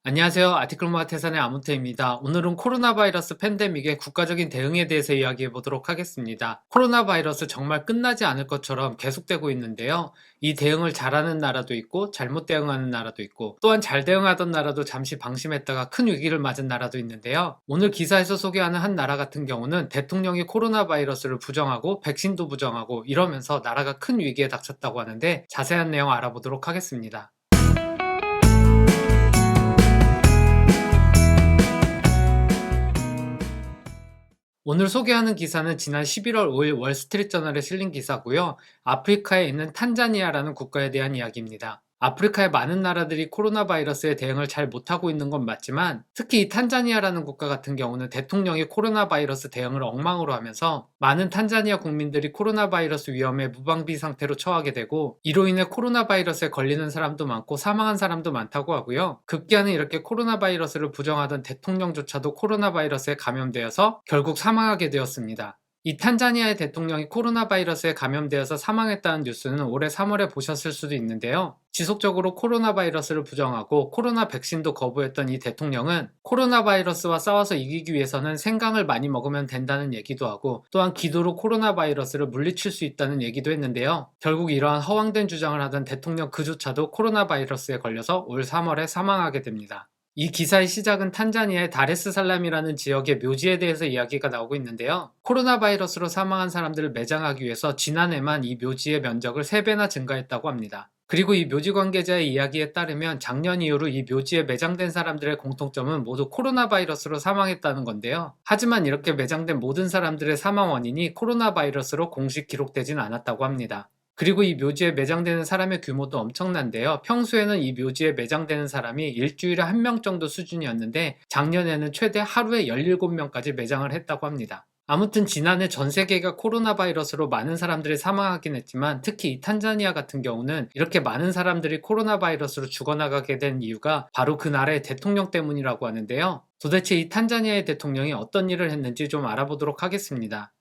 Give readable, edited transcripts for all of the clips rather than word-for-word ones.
안녕하세요. 아티클로마 태산의 아무태입니다. 오늘은 코로나 바이러스 팬데믹의 국가적인 대응에 대해서 이야기해 보도록 하겠습니다. 코로나 바이러스 정말 끝나지 않을 것처럼 계속되고 있는데요. 이 대응을 잘하는 나라도 있고 잘못 대응하는 나라도 있고 또한 잘 대응하던 나라도 잠시 방심했다가 큰 위기를 맞은 나라도 있는데요. 오늘 기사에서 소개하는 한 나라 같은 경우는 대통령이 코로나 바이러스를 부정하고 백신도 부정하고 이러면서 나라가 큰 위기에 닥쳤다고 하는데 자세한 내용 알아보도록 하겠습니다. 오늘 소개하는 기사는 지난 11월 5일 월스트리트저널에 실린 기사고요. 아프리카에 있는 탄자니아라는 국가에 대한 이야기입니다. 아프리카의 많은 나라들이 코로나 바이러스에 대응을 잘 못하고 있는 건 맞지만 특히 이 탄자니아라는 국가 같은 경우는 대통령이 코로나 바이러스 대응을 엉망으로 하면서 많은 탄자니아 국민들이 코로나 바이러스 위험에 무방비 상태로 처하게 되고 이로 인해 코로나 바이러스에 걸리는 사람도 많고 사망한 사람도 많다고 하고요. 급기야는 이렇게 코로나 바이러스를 부정하던 대통령조차도 코로나 바이러스에 감염되어서 결국 사망하게 되었습니다. 이 탄자니아의 대통령이 코로나 바이러스에 감염되어서 사망했다는 뉴스는 올해 3월에 보셨을 수도 있는데요. 지속적으로 코로나 바이러스를 부정하고 코로나 백신도 거부했던 이 대통령은 코로나 바이러스와 싸워서 이기기 위해서는 생강을 많이 먹으면 된다는 얘기도 하고 또한 기도로 코로나 바이러스를 물리칠 수 있다는 얘기도 했는데요. 결국 이러한 허황된 주장을 하던 대통령 그조차도 코로나 바이러스에 걸려서 올 3월에 사망하게 됩니다. 이 기사의 시작은 탄자니아의 다레스살람이라는 지역의 묘지에 대해서 이야기가 나오고 있는데요. 코로나 바이러스로 사망한 사람들을 매장하기 위해서 지난해만 이 묘지의 면적을 3배나 증가했다고 합니다. 그리고 이 묘지 관계자의 이야기에 따르면 작년 이후로 이 묘지에 매장된 사람들의 공통점은 모두 코로나 바이러스로 사망했다는 건데요. 하지만 이렇게 매장된 모든 사람들의 사망 원인이 코로나 바이러스로 공식 기록되진 않았다고 합니다. 그리고 이 묘지에 매장되는 사람의 규모도 엄청난데요. 평소에는 이 묘지에 매장되는 사람이 일주일에 1명 정도 수준이었는데 작년에는 최대 하루에 17명까지 매장을 했다고 합니다. 아무튼 지난해 전 세계가 코로나 바이러스로 많은 사람들이 사망하긴 했지만 특히 이 탄자니아 같은 경우는 이렇게 많은 사람들이 코로나 바이러스로 죽어나가게 된 이유가 바로 그 나라의 대통령 때문이라고 하는데요. 도대체 이 탄자니아의 대통령이 어떤 일을 했는지 좀 알아보도록 하겠습니다.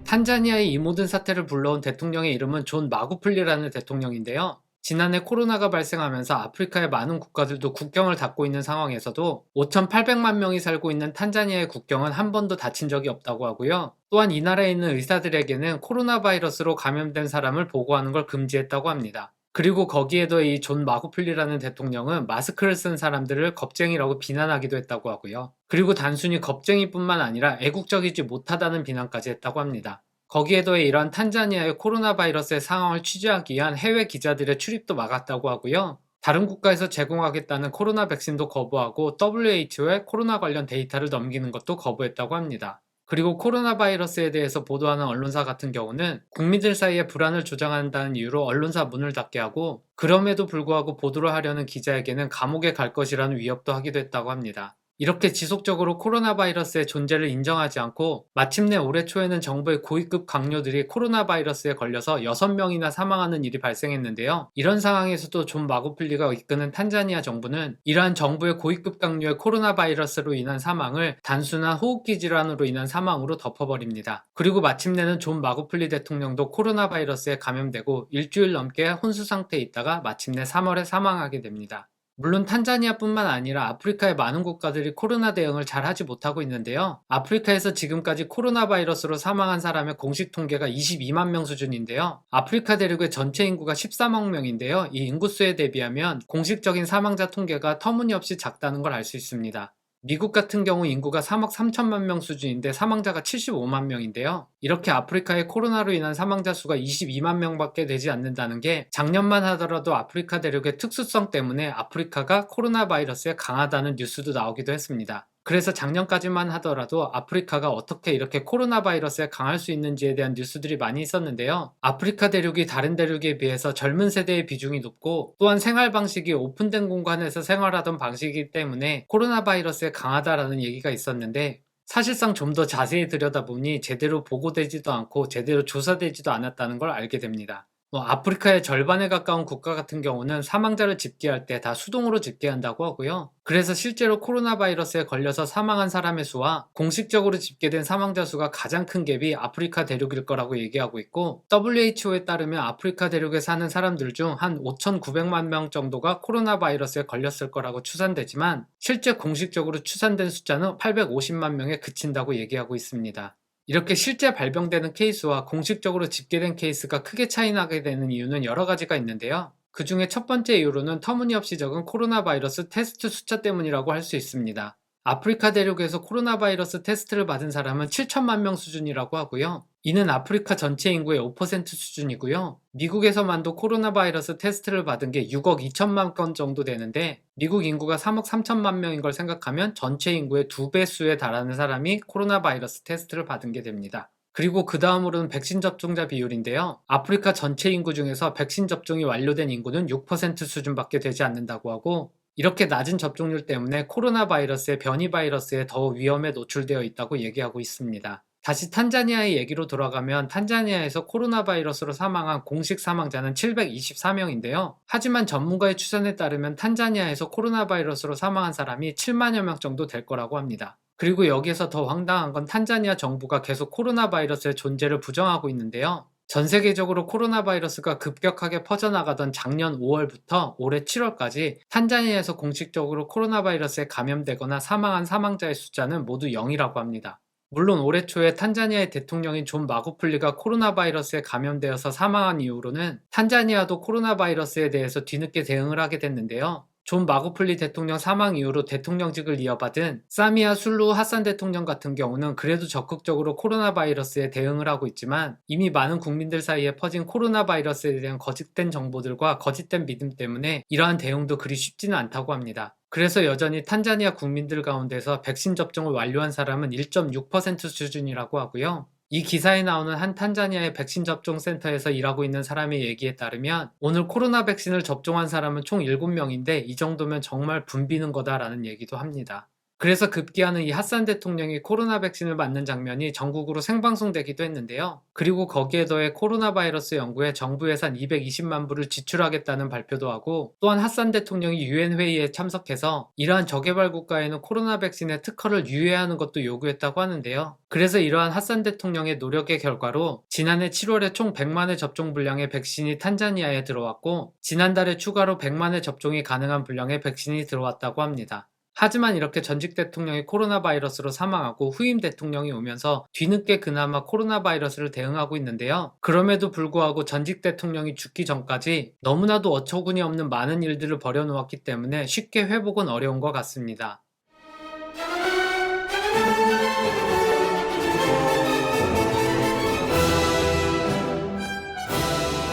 탄자니아의 이 모든 사태를 불러온 대통령의 이름은 존 마구풀리라는 대통령인데요. 지난해 코로나가 발생하면서 아프리카의 많은 국가들도 국경을 닫고 있는 상황에서도 5,800만 명이 살고 있는 탄자니아의 국경은 한 번도 닫힌 적이 없다고 하고요. 또한 이 나라에 있는 의사들에게는 코로나 바이러스로 감염된 사람을 보고하는 걸 금지했다고 합니다. 그리고 거기에 더해 이 존 마구풀리라는 대통령은 마스크를 쓴 사람들을 겁쟁이라고 비난하기도 했다고 하고요. 그리고 단순히 겁쟁이뿐만 아니라 애국적이지 못하다는 비난까지 했다고 합니다. 거기에 더해 이러한 탄자니아의 코로나 바이러스의 상황을 취재하기 위한 해외 기자들의 출입도 막았다고 하고요. 다른 국가에서 제공하겠다는 코로나 백신도 거부하고 WHO에 코로나 관련 데이터를 넘기는 것도 거부했다고 합니다. 그리고 코로나 바이러스에 대해서 보도하는 언론사 같은 경우는 국민들 사이에 불안을 조장한다는 이유로 언론사 문을 닫게 하고 그럼에도 불구하고 보도를 하려는 기자에게는 감옥에 갈 것이라는 위협도 하기도 했다고 합니다. 이렇게 지속적으로 코로나 바이러스의 존재를 인정하지 않고 마침내 올해 초에는 정부의 고위급 강요들이 코로나 바이러스에 걸려서 6명이나 사망하는 일이 발생했는데요. 이런 상황에서도 존 마구풀리가 이끄는 탄자니아 정부는 이러한 정부의 고위급 강요의 코로나 바이러스로 인한 사망을 단순한 호흡기 질환으로 인한 사망으로 덮어버립니다. 그리고 마침내는 존 마구풀리 대통령도 코로나 바이러스에 감염되고 일주일 넘게 혼수 상태에 있다가 마침내 3월에 사망하게 됩니다. 물론 탄자니아뿐만 아니라 아프리카의 많은 국가들이 코로나 대응을 잘 하지 못하고 있는데요. 아프리카에서 지금까지 코로나 바이러스로 사망한 사람의 공식 통계가 22만 명 수준인데요. 아프리카 대륙의 전체 인구가 13억 명인데요. 이 인구수에 대비하면 공식적인 사망자 통계가 터무니없이 작다는 걸 알 수 있습니다. 미국 같은 경우 인구가 3억 3천만 명 수준인데 사망자가 75만 명인데요. 이렇게 아프리카의 코로나로 인한 사망자 수가 22만 명밖에 되지 않는다는 게 작년만 하더라도 아프리카 대륙의 특수성 때문에 아프리카가 코로나 바이러스에 강하다는 뉴스도 나오기도 했습니다. 그래서 작년까지만 하더라도 아프리카가 어떻게 이렇게 코로나 바이러스에 강할 수 있는지에 대한 뉴스들이 많이 있었는데요. 아프리카 대륙이 다른 대륙에 비해서 젊은 세대의 비중이 높고 또한 생활 방식이 오픈된 공간에서 생활하던 방식이기 때문에 코로나 바이러스에 강하다라는 얘기가 있었는데 사실상 좀 더 자세히 들여다보니 제대로 보고되지도 않고 제대로 조사되지도 않았다는 걸 알게 됩니다. 아프리카의 절반에 가까운 국가 같은 경우는 사망자를 집계할 때 다 수동으로 집계한다고 하고요. 그래서 실제로 코로나 바이러스에 걸려서 사망한 사람의 수와 공식적으로 집계된 사망자 수가 가장 큰 갭이 아프리카 대륙일 거라고 얘기하고 있고, WHO에 따르면 아프리카 대륙에 사는 사람들 중 한 5,900만 명 정도가 코로나 바이러스에 걸렸을 거라고 추산되지만, 실제 공식적으로 추산된 숫자는 850만 명에 그친다고 얘기하고 있습니다. 이렇게 실제 발병되는 케이스와 공식적으로 집계된 케이스가 크게 차이 나게 되는 이유는 여러 가지가 있는데요. 그 중에 첫 번째 이유로는 터무니없이 적은 코로나 바이러스 테스트 숫자 때문이라고 할 수 있습니다. 아프리카 대륙에서 코로나 바이러스 테스트를 받은 사람은 7천만 명 수준이라고 하고요. 이는 아프리카 전체 인구의 5% 수준이고요. 미국에서만도 코로나 바이러스 테스트를 받은 게 6억 2천만 건 정도 되는데, 미국 인구가 3억 3천만 명인 걸 생각하면 전체 인구의 2배 수에 달하는 사람이 코로나 바이러스 테스트를 받은 게 됩니다. 그리고 그 다음으로는 백신 접종자 비율인데요. 아프리카 전체 인구 중에서 백신 접종이 완료된 인구는 6% 수준밖에 되지 않는다고 하고, 이렇게 낮은 접종률 때문에 코로나 바이러스의 변이 바이러스에 더 위험에 노출되어 있다고 얘기하고 있습니다. 다시 탄자니아의 얘기로 돌아가면, 탄자니아에서 코로나 바이러스로 사망한 공식 사망자는 724명인데요. 하지만 전문가의 추산에 따르면 탄자니아에서 코로나 바이러스로 사망한 사람이 7만여 명 정도 될 거라고 합니다. 그리고 여기에서 더 황당한 건 탄자니아 정부가 계속 코로나 바이러스의 존재를 부정하고 있는데요. 전 세계적으로 코로나 바이러스가 급격하게 퍼져나가던 작년 5월부터 올해 7월까지 탄자니아에서 공식적으로 코로나 바이러스에 감염되거나 사망한 사망자의 숫자는 모두 0이라고 합니다. 물론 올해 초에 탄자니아의 대통령인 존 마구풀리가 코로나 바이러스에 감염되어서 사망한 이후로는 탄자니아도 코로나 바이러스에 대해서 뒤늦게 대응을 하게 됐는데요. 존 마구풀리 대통령 사망 이후로 대통령직을 이어받은 사미아 술루 하산 대통령 같은 경우는 그래도 적극적으로 코로나 바이러스에 대응을 하고 있지만, 이미 많은 국민들 사이에 퍼진 코로나 바이러스에 대한 거짓된 정보들과 거짓된 믿음 때문에 이러한 대응도 그리 쉽지는 않다고 합니다. 그래서 여전히 탄자니아 국민들 가운데서 백신 접종을 완료한 사람은 1.6% 수준이라고 하고요. 이 기사에 나오는 한 탄자니아의 백신 접종 센터에서 일하고 있는 사람의 얘기에 따르면, 오늘 코로나 백신을 접종한 사람은 총 7명인데 이 정도면 정말 붐비는 거다라는 얘기도 합니다. 그래서 급기야는 이 핫산 대통령이 코로나 백신을 맞는 장면이 전국으로 생방송되기도 했는데요. 그리고 거기에 더해 코로나 바이러스 연구에 정부 예산 220만 불을 지출하겠다는 발표도 하고, 또한 핫산 대통령이 유엔 회의에 참석해서 이러한 저개발 국가에는 코로나 백신의 특허를 유예하는 것도 요구했다고 하는데요. 그래서 이러한 핫산 대통령의 노력의 결과로 지난해 7월에 총 100만회 접종 분량의 백신이 탄자니아에 들어왔고, 지난달에 추가로 100만회 접종이 가능한 분량의 백신이 들어왔다고 합니다. 하지만 이렇게 전직 대통령이 코로나 바이러스로 사망하고 후임 대통령이 오면서 뒤늦게 그나마 코로나 바이러스를 대응하고 있는데요. 그럼에도 불구하고 전직 대통령이 죽기 전까지 너무나도 어처구니 없는 많은 일들을 벌여놓았기 때문에 쉽게 회복은 어려운 것 같습니다.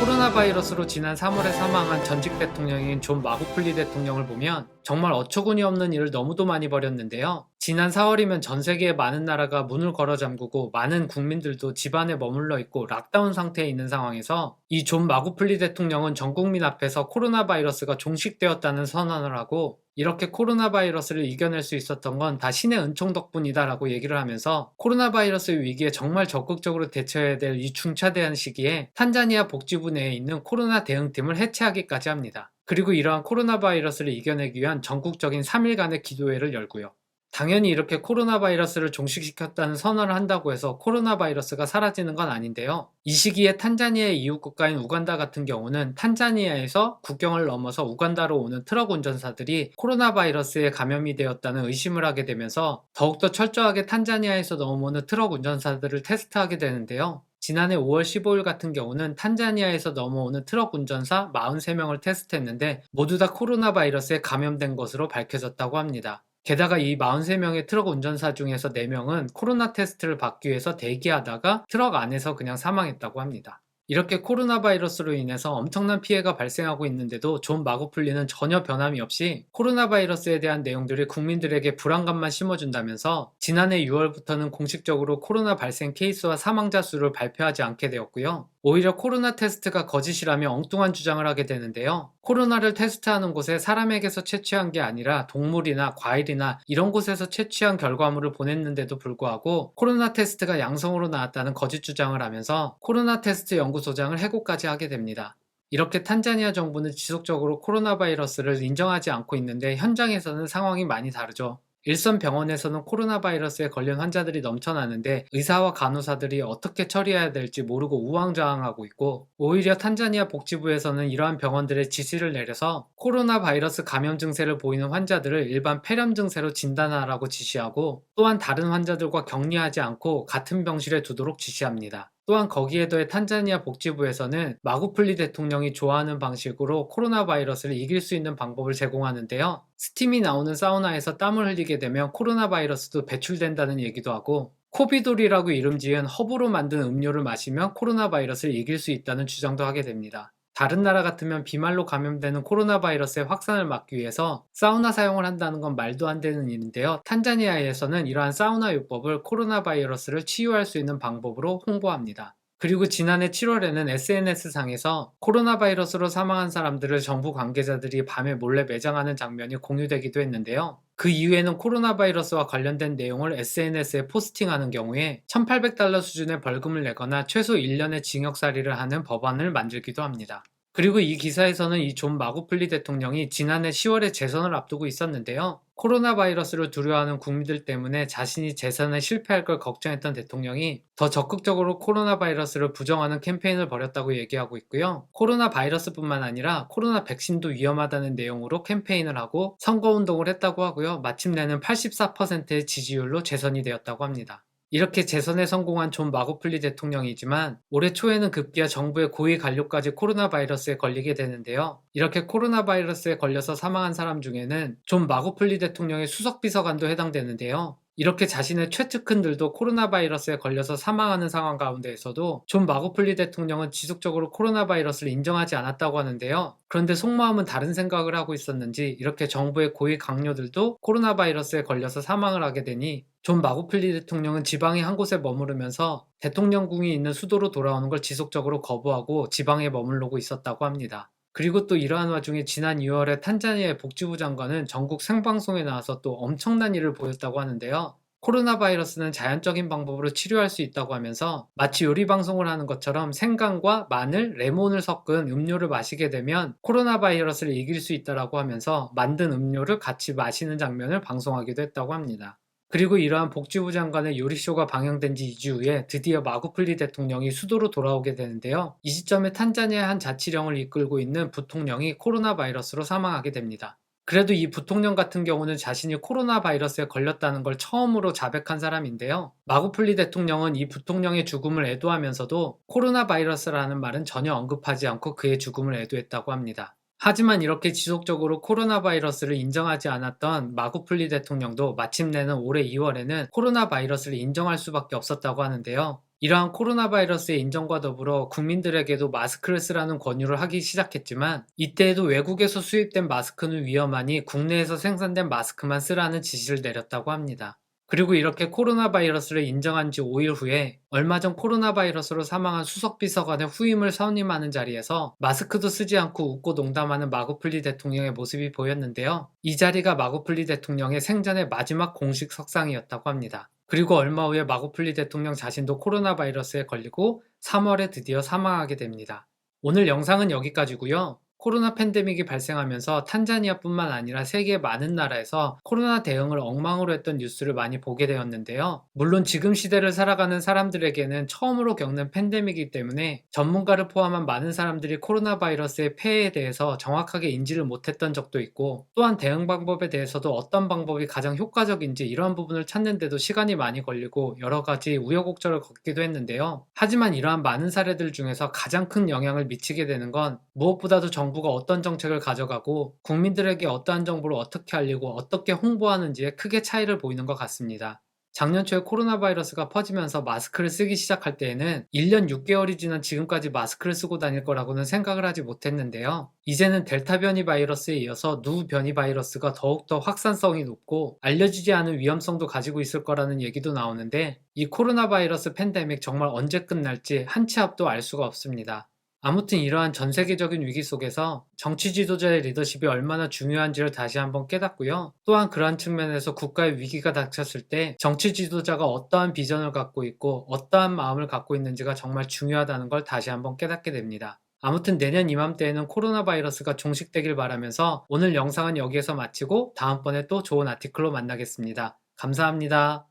코로나 바이러스로 지난 3월에 사망한 전직 대통령인 존 마구풀리 대통령을 보면 정말 어처구니 없는 일을 너무도 많이 벌였는데요. 지난 4월이면 전 세계의 많은 나라가 문을 걸어 잠그고 많은 국민들도 집안에 머물러 있고 락다운 상태에 있는 상황에서 이 존 마구풀리 대통령은 전 국민 앞에서 코로나 바이러스가 종식되었다는 선언을 하고, 이렇게 코로나 바이러스를 이겨낼 수 있었던 건 다 신의 은총 덕분이다라고 얘기를 하면서 코로나 바이러스 위기에 정말 적극적으로 대처해야 될 이 중차대한 시기에 탄자니아 복지부 내에 있는 코로나 대응팀을 해체하기까지 합니다. 그리고 이러한 코로나 바이러스를 이겨내기 위한 전국적인 3일간의 기도회를 열고요. 당연히 이렇게 코로나 바이러스를 종식시켰다는 선언을 한다고 해서 코로나 바이러스가 사라지는 건 아닌데요. 이 시기에 탄자니아의 이웃 국가인 우간다 같은 경우는 탄자니아에서 국경을 넘어서 우간다로 오는 트럭 운전사들이 코로나 바이러스에 감염이 되었다는 의심을 하게 되면서 더욱더 철저하게 탄자니아에서 넘어오는 트럭 운전사들을 테스트하게 되는데요. 지난해 5월 15일 같은 경우는 탄자니아에서 넘어오는 트럭 운전사 43명을 테스트했는데 모두 다 코로나 바이러스에 감염된 것으로 밝혀졌다고 합니다. 게다가 이 43명의 트럭 운전사 중에서 4명은 코로나 테스트를 받기 위해서 대기하다가 트럭 안에서 그냥 사망했다고 합니다. 이렇게 코로나 바이러스로 인해서 엄청난 피해가 발생하고 있는데도 존 마구풀리는 전혀 변함이 없이 코로나 바이러스에 대한 내용들이 국민들에게 불안감만 심어준다면서 지난해 6월부터는 공식적으로 코로나 발생 케이스와 사망자 수를 발표하지 않게 되었고요. 오히려 코로나 테스트가 거짓이라며 엉뚱한 주장을 하게 되는데요. 코로나를 테스트하는 곳에 사람에게서 채취한 게 아니라 동물이나 과일이나 이런 곳에서 채취한 결과물을 보냈는데도 불구하고 코로나 테스트가 양성으로 나왔다는 거짓 주장을 하면서 코로나 테스트 연구소장을 해고까지 하게 됩니다. 이렇게 탄자니아 정부는 지속적으로 코로나 바이러스를 인정하지 않고 있는데 현장에서는 상황이 많이 다르죠. 일선 병원에서는 코로나 바이러스에 걸린 환자들이 넘쳐나는데 의사와 간호사들이 어떻게 처리해야 될지 모르고 우왕좌왕하고 있고, 오히려 탄자니아 복지부에서는 이러한 병원들의 지시를 내려서 코로나 바이러스 감염 증세를 보이는 환자들을 일반 폐렴 증세로 진단하라고 지시하고, 또한 다른 환자들과 격리하지 않고 같은 병실에 두도록 지시합니다. 또한 거기에 더해 탄자니아 복지부에서는 마구플리 대통령이 좋아하는 방식으로 코로나 바이러스를 이길 수 있는 방법을 제공하는데요. 스팀이 나오는 사우나에서 땀을 흘리게 되면 코로나 바이러스도 배출된다는 얘기도 하고, 코비돌이라고 이름 지은 허브로 만든 음료를 마시면 코로나 바이러스를 이길 수 있다는 주장도 하게 됩니다. 다른 나라 같으면 비말로 감염되는 코로나 바이러스의 확산을 막기 위해서 사우나 사용을 한다는 건 말도 안 되는 일인데요. 탄자니아에서는 이러한 사우나 요법을 코로나 바이러스를 치유할 수 있는 방법으로 홍보합니다. 그리고 지난해 7월에는 SNS상에서 코로나 바이러스로 사망한 사람들을 정부 관계자들이 밤에 몰래 매장하는 장면이 공유되기도 했는데요. 그 이후에는 코로나 바이러스와 관련된 내용을 SNS에 포스팅하는 경우에 $1,800 수준의 벌금을 내거나 최소 1년의 징역살이를 하는 법안을 만들기도 합니다. 그리고 이 기사에서는 이 존 마구플리 대통령이 지난해 10월에 재선을 앞두고 있었는데요. 코로나 바이러스를 두려워하는 국민들 때문에 자신이 재선에 실패할 걸 걱정했던 대통령이 더 적극적으로 코로나 바이러스를 부정하는 캠페인을 벌였다고 얘기하고 있고요. 코로나 바이러스뿐만 아니라 코로나 백신도 위험하다는 내용으로 캠페인을 하고 선거운동을 했다고 하고요. 마침내는 84%의 지지율로 재선이 되었다고 합니다. 이렇게 재선에 성공한 존 마구플리 대통령이지만 올해 초에는 급기야 정부의 고위 관료까지 코로나 바이러스에 걸리게 되는데요. 이렇게 코로나 바이러스에 걸려서 사망한 사람 중에는 존 마구플리 대통령의 수석비서관도 해당되는데요. 이렇게 자신의 최측근들도 코로나 바이러스에 걸려서 사망하는 상황 가운데에서도 존 마구플리 대통령은 지속적으로 코로나 바이러스를 인정하지 않았다고 하는데요. 그런데 속마음은 다른 생각을 하고 있었는지 이렇게 정부의 고위 강료들도 코로나 바이러스에 걸려서 사망을 하게 되니 존 마구플리 대통령은 지방의 한 곳에 머무르면서 대통령궁이 있는 수도로 돌아오는 걸 지속적으로 거부하고 지방에 머무르고 있었다고 합니다. 그리고 또 이러한 와중에 지난 2월에 탄자니아의 복지부 장관은 전국 생방송에 나와서 또 엄청난 일을 보였다고 하는데요. 코로나 바이러스는 자연적인 방법으로 치료할 수 있다고 하면서 마치 요리 방송을 하는 것처럼 생강과 마늘, 레몬을 섞은 음료를 마시게 되면 코로나 바이러스를 이길 수 있다라고 하면서 만든 음료를 같이 마시는 장면을 방송하기도 했다고 합니다. 그리고 이러한 복지부 장관의 요리쇼가 방영된 지 2주 후에 드디어 마구플리 대통령이 수도로 돌아오게 되는데요. 이 시점에 탄자니아 한 자치령을 이끌고 있는 부통령이 코로나 바이러스로 사망하게 됩니다. 그래도 이 부통령 같은 경우는 자신이 코로나 바이러스에 걸렸다는 걸 처음으로 자백한 사람인데요. 마구플리 대통령은 이 부통령의 죽음을 애도하면서도 코로나 바이러스라는 말은 전혀 언급하지 않고 그의 죽음을 애도했다고 합니다. 하지만 이렇게 지속적으로 코로나 바이러스를 인정하지 않았던 마구플리 대통령도 마침내는 올해 2월에는 코로나 바이러스를 인정할 수밖에 없었다고 하는데요. 이러한 코로나 바이러스의 인정과 더불어 국민들에게도 마스크를 쓰라는 권유를 하기 시작했지만 이때에도 외국에서 수입된 마스크는 위험하니 국내에서 생산된 마스크만 쓰라는 지시를 내렸다고 합니다. 그리고 이렇게 코로나 바이러스를 인정한 지 5일 후에 얼마 전 코로나 바이러스로 사망한 수석비서관의 후임을 선임하는 자리에서 마스크도 쓰지 않고 웃고 농담하는 마구플리 대통령의 모습이 보였는데요. 이 자리가 마구플리 대통령의 생전의 마지막 공식 석상이었다고 합니다. 그리고 얼마 후에 마구플리 대통령 자신도 코로나 바이러스에 걸리고 3월에 드디어 사망하게 됩니다. 오늘 영상은 여기까지고요. 코로나 팬데믹이 발생하면서 탄자니아뿐만 아니라 세계 많은 나라에서 코로나 대응을 엉망으로 했던 뉴스를 많이 보게 되었는데요. 물론 지금 시대를 살아가는 사람들에게는 처음으로 겪는 팬데믹이기 때문에 전문가를 포함한 많은 사람들이 코로나 바이러스의 폐해에 대해서 정확하게 인지를 못했던 적도 있고, 또한 대응 방법에 대해서도 어떤 방법이 가장 효과적인지 이런 부분을 찾는데도 시간이 많이 걸리고 여러 가지 우여곡절을 겪기도 했는데요. 하지만 이러한 많은 사례들 중에서 가장 큰 영향을 미치게 되는 건 무엇보다도 정부가 어떤 정책을 가져가고 국민들에게 어떠한 정보를 어떻게 알리고 어떻게 홍보하는지에 크게 차이를 보이는 것 같습니다. 작년 초에 코로나 바이러스가 퍼지면서 마스크를 쓰기 시작할 때에는 1년 6개월이 지난 지금까지 마스크를 쓰고 다닐 거라고는 생각을 하지 못했는데요. 이제는 델타 변이 바이러스에 이어서 누 변이 바이러스가 더욱더 확산성이 높고 알려지지 않은 위험성도 가지고 있을 거라는 얘기도 나오는데, 이 코로나 바이러스 팬데믹 정말 언제 끝날지 한 치 앞도 알 수가 없습니다. 아무튼 이러한 전 세계적인 위기 속에서 정치 지도자의 리더십이 얼마나 중요한지를 다시 한번 깨닫고요. 또한 그러한 측면에서 국가의 위기가 닥쳤을 때 정치 지도자가 어떠한 비전을 갖고 있고 어떠한 마음을 갖고 있는지가 정말 중요하다는 걸 다시 한번 깨닫게 됩니다. 아무튼 내년 이맘때에는 코로나 바이러스가 종식되길 바라면서 오늘 영상은 여기에서 마치고 다음번에 또 좋은 아티클로 만나겠습니다. 감사합니다.